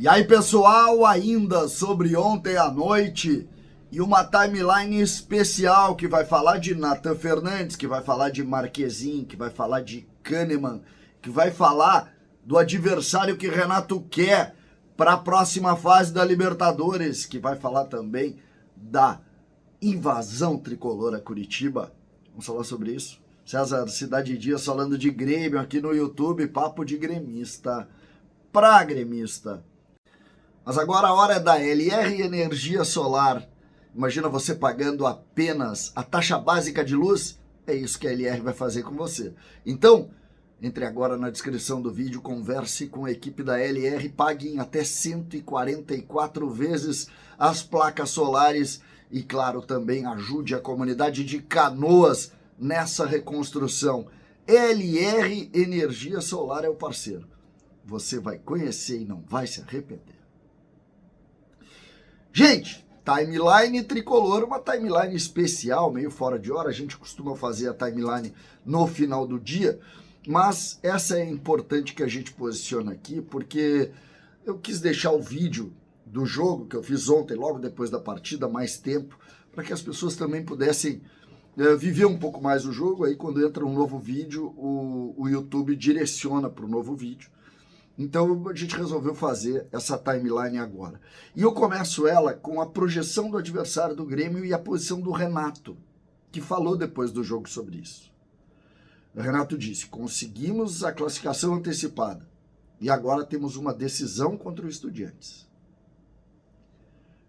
E aí, pessoal, ainda sobre ontem à noite e uma timeline especial que vai falar de Nathan Fernandes, que vai falar de Marquezin, que vai falar de Kahneman, que vai falar do adversário que Renato quer para a próxima fase da Libertadores, que vai falar também da invasão tricolor a Curitiba. Vamos falar sobre isso. César Cidade Dias falando de Grêmio aqui no YouTube, papo de gremista pra gremista. Mas agora a hora é da LR Energia Solar. Imagina você pagando apenas a taxa básica de luz? É isso que a LR vai fazer com você. Então, entre agora na descrição do vídeo, converse com a equipe da LR, pague em até 144 vezes as placas solares e, claro, também ajude a comunidade de Canoas nessa reconstrução. LR Energia Solar é o parceiro. Você vai conhecer e não vai se arrepender. Gente, timeline tricolor, uma timeline especial, meio fora de hora. A gente costuma fazer a timeline no final do dia, mas essa é importante que a gente posiciona aqui, porque eu quis deixar o vídeo do jogo que eu fiz ontem, logo depois da partida, mais tempo, para que as pessoas também pudessem viver um pouco mais o jogo. Aí quando entra um novo vídeo, o YouTube direciona para o novo vídeo. Então a gente resolveu fazer essa timeline agora. E eu começo ela com a projeção do adversário do Grêmio e a posição do Renato, que falou depois do jogo sobre isso. O Renato disse: conseguimos a classificação antecipada e agora temos uma decisão contra o Estudiantes.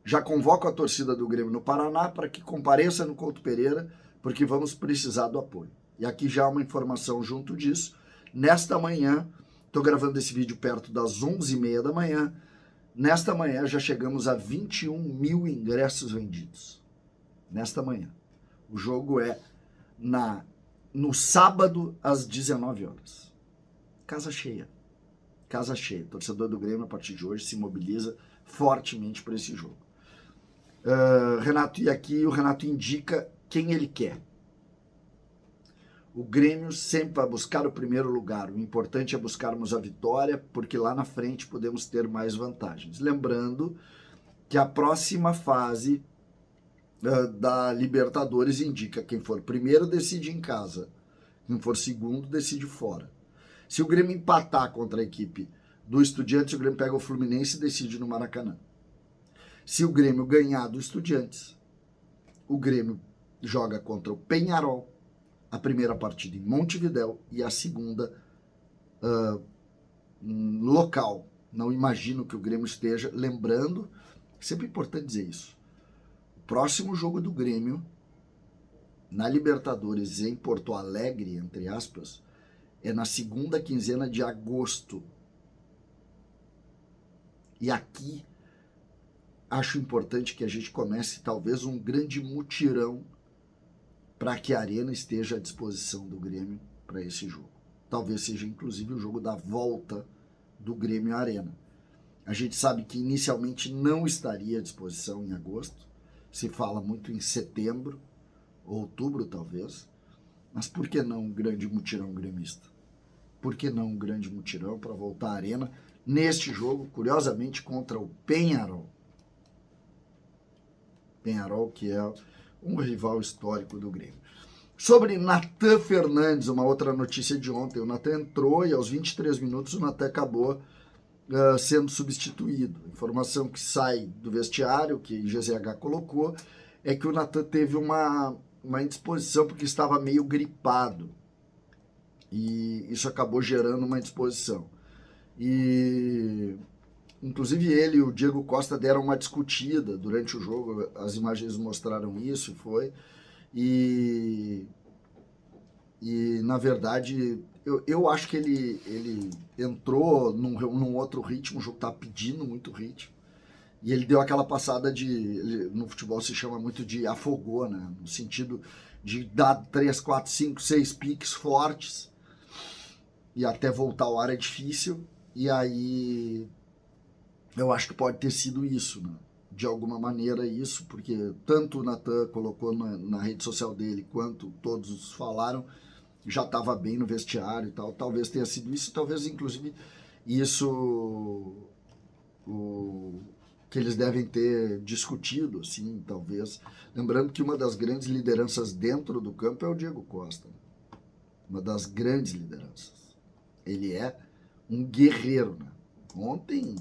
Já convoco a torcida do Grêmio no Paraná para que compareça no Couto Pereira, porque vamos precisar do apoio. E aqui já há uma informação junto disso. Nesta manhã, estou gravando esse vídeo perto das 11h30 da manhã. Nesta manhã já chegamos a 21 mil ingressos vendidos. Nesta manhã. O jogo é no sábado às 19 horas. Casa cheia. Casa cheia. O torcedor do Grêmio, a partir de hoje, se mobiliza fortemente para esse jogo. Renato, e aqui o Renato indica quem ele quer. O Grêmio sempre vai buscar o primeiro lugar. O importante é buscarmos a vitória, porque lá na frente podemos ter mais vantagens. Lembrando que a próxima fase da Libertadores indica quem for primeiro decide em casa, quem for segundo decide fora. Se o Grêmio empatar contra a equipe do Estudiantes, o Grêmio pega o Fluminense e decide no Maracanã. Se o Grêmio ganhar do Estudiantes, o Grêmio joga contra o Peñarol, a primeira partida em Montevidéu e a segunda local. Não imagino que o Grêmio esteja. Lembrando, sempre é importante dizer isso, o próximo jogo do Grêmio na Libertadores em Porto Alegre, entre aspas, é na segunda quinzena de agosto. E aqui acho importante que a gente comece talvez um grande mutirão para que a Arena esteja à disposição do Grêmio para esse jogo. Talvez seja inclusive o jogo da volta do Grêmio à Arena. A gente sabe que inicialmente não estaria à disposição em agosto, se fala muito em setembro, outubro talvez, mas por que não um grande mutirão gremista? Por que não um grande mutirão para voltar à Arena neste jogo, curiosamente, contra o Peñarol? Peñarol, que é um rival histórico do Grêmio. Sobre Nathan Fernandes, uma outra notícia de ontem. O Nathan entrou e aos 23 minutos o Nathan acabou sendo substituído. A informação que sai do vestiário, que o GZH colocou, é que o Nathan teve uma indisposição porque estava meio gripado. E isso acabou gerando uma indisposição. E inclusive ele e o Diego Costa deram uma discutida durante o jogo, as imagens mostraram isso, e na verdade eu acho que ele entrou num outro ritmo, o jogo estava pedindo muito ritmo, e ele deu aquela passada no futebol se chama muito de afogou, né? No sentido de dar 3, 4, 5, 6 piques fortes, e até voltar ao ar é difícil, e aí eu acho que pode ter sido isso, né? De alguma maneira isso, porque tanto o Nathan colocou na rede social dele, quanto todos falaram, já estava bem no vestiário e tal. Talvez tenha sido isso, talvez inclusive isso que eles devem ter discutido, assim, talvez. Lembrando que uma das grandes lideranças dentro do campo é o Diego Costa. Uma das grandes lideranças. Ele é um guerreiro, né? Ontem,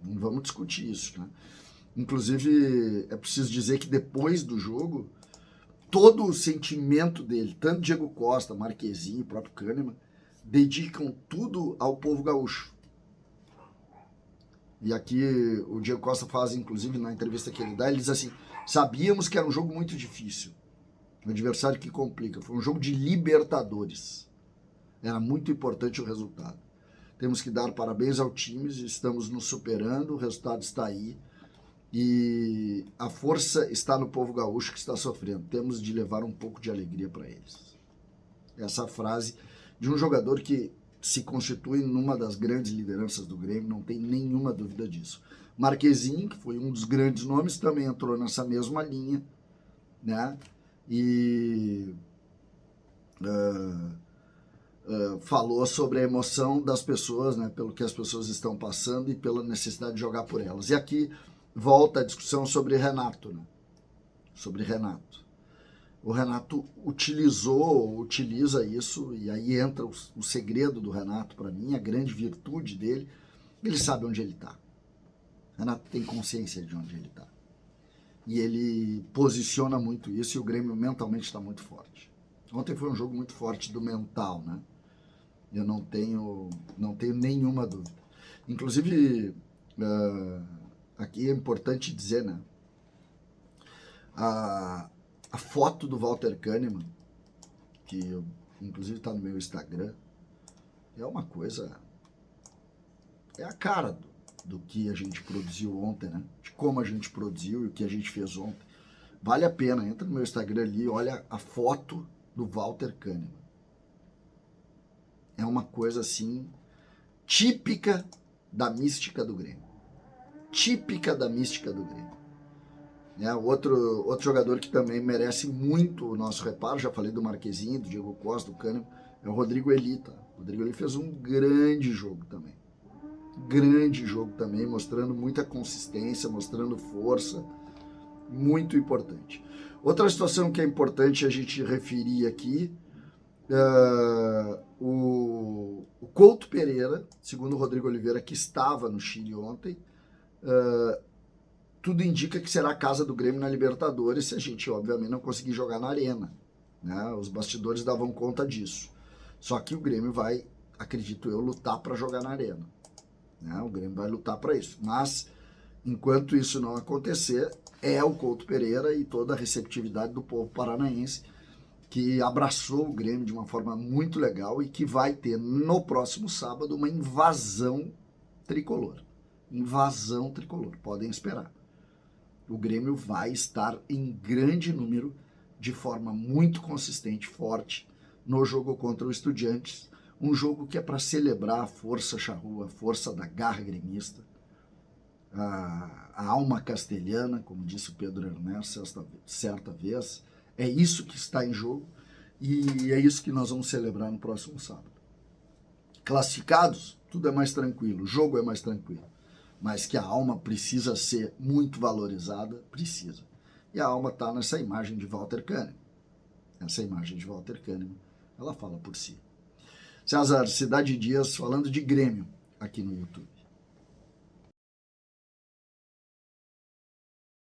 não vamos discutir isso, né? Inclusive, é preciso dizer que depois do jogo, todo o sentimento dele, tanto Diego Costa, Marquezinho, o próprio Kahneman, dedicam tudo ao povo gaúcho. E aqui o Diego Costa faz, inclusive, na entrevista que ele dá, ele diz assim, sabíamos que era um jogo muito difícil, um adversário que complica, foi um jogo de Libertadores. Era muito importante o resultado. Temos que dar parabéns ao time, estamos nos superando, o resultado está aí. E a força está no povo gaúcho que está sofrendo. Temos de levar um pouco de alegria para eles. Essa frase de um jogador que se constitui numa das grandes lideranças do Grêmio, não tem nenhuma dúvida disso. Marquezinho, que foi um dos grandes nomes, também entrou nessa mesma linha, né? E falou sobre a emoção das pessoas, né? Pelo que as pessoas estão passando e pela necessidade de jogar por elas. E aqui volta a discussão sobre Renato, né? Sobre Renato. O Renato utiliza isso, e aí entra o segredo do Renato para mim, a grande virtude dele, ele sabe onde ele está. Renato tem consciência de onde ele está. E ele posiciona muito isso, e o Grêmio mentalmente está muito forte. Ontem foi um jogo muito forte do mental, né? Eu não tenho nenhuma dúvida. Inclusive, aqui é importante dizer, né? A foto do Walter Kahneman, que inclusive está no meu Instagram, é uma coisa... É a cara do que a gente produziu ontem, né? De como a gente produziu e o que a gente fez ontem. Vale a pena, entra no meu Instagram ali e olha a foto do Walter Kahneman. É uma coisa, assim, típica da mística do Grêmio. Típica da mística do Grêmio. Outro jogador que também merece muito o nosso reparo, já falei do Marquezinho, do Diego Costa, do Kahneman, é o Rodrigo Elita. O Rodrigo Elita fez um grande jogo também. Grande jogo também, mostrando muita consistência, mostrando força, muito importante. Outra situação que é importante a gente referir aqui, o Couto Pereira, segundo o Rodrigo Oliveira, que estava no Chile ontem, tudo indica que será a casa do Grêmio na Libertadores, se a gente, obviamente, não conseguir jogar na Arena, né? Os bastidores davam conta disso. Só que o Grêmio vai, acredito eu, lutar para jogar na Arena. Né? O Grêmio vai lutar para isso. Mas, enquanto isso não acontecer, é o Couto Pereira e toda a receptividade do povo paranaense, que abraçou o Grêmio de uma forma muito legal e que vai ter, no próximo sábado, uma invasão tricolor. Invasão tricolor, podem esperar. O Grêmio vai estar em grande número, de forma muito consistente, forte, no jogo contra o Estudiantes, um jogo que é para celebrar a força charrua, a força da garra gremista, a alma castelhana, como disse o Pedro Ernesto certa vez. É isso que está em jogo e é isso que nós vamos celebrar no próximo sábado. Classificados, tudo é mais tranquilo, o jogo é mais tranquilo. Mas que a alma precisa ser muito valorizada, precisa. E a alma está nessa imagem de Walter Kahneman. Essa imagem de Walter Kahneman, ela fala por si. César, Cidade Dias falando de Grêmio aqui no YouTube.